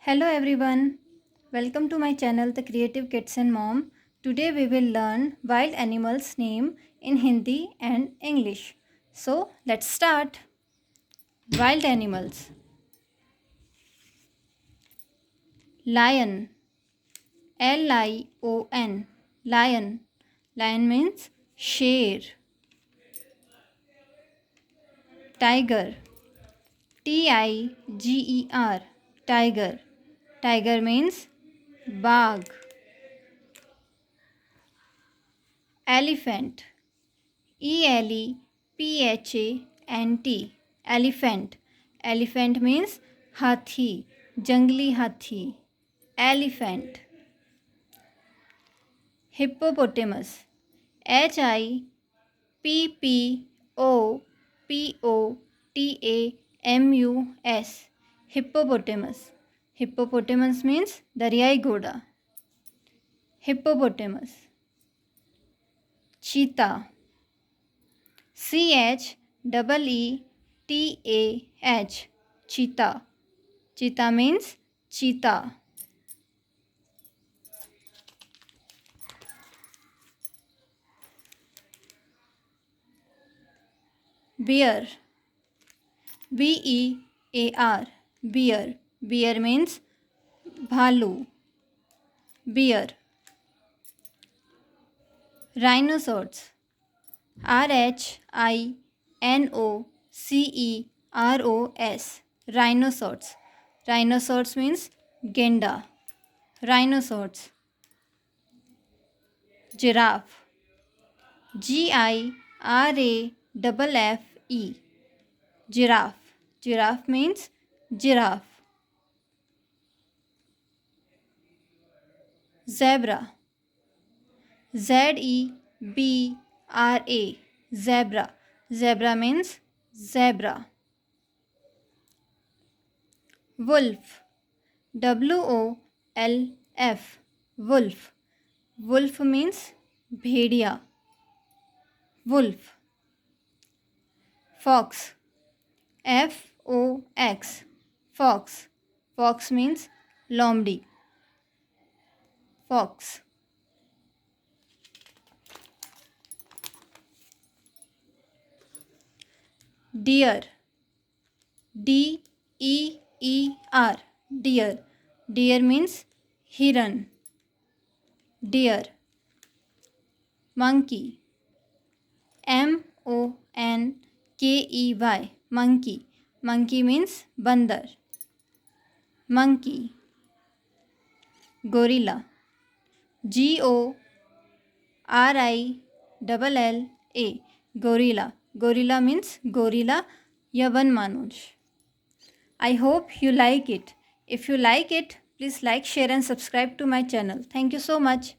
Hello everyone, welcome to my channel The Creative Kids and Mom. Today we will learn wild animals name in Hindi and English. So let's start. Wild animals. Lion. Lion. Lion. Lion means sher. Tiger. Tiger. Tiger. Tiger means bagh. Elephant. Elephant. Elephant. Elephant means hathi, jungli hathi. Elephant. Hippopotamus. Hippopotamus. Hippopotamus. Hippopotamus means daryai ghoda. Hippopotamus. Cheetah. Cheetah. Cheetah. Cheetah means cheetah. Bear. Bear. Bear. Bear means bhalu. Bear. Rhinoceros. Rhinoceros. Rhinoceros. Rhinoceros means genda. Rhinoceros. Giraffe. Giraffe. Giraffe. Giraffe means giraffe. Zebra. Zebra. Zebra. Zebra means zebra. Wolf. Wolf. Wolf. Wolf means bhediya. Wolf. Fox. Fox. Fox. Fox means lomdi. Fox. Deer. Deer. Deer. Deer means hiran. Deer. Monkey. Monkey. Monkey. Monkey means bandar. Monkey. Gorilla. Gorilla. Gorilla. Gorilla means gorilla ya one manush. I hope you like it. If you like it, please like, share and subscribe to my channel. Thank you so much.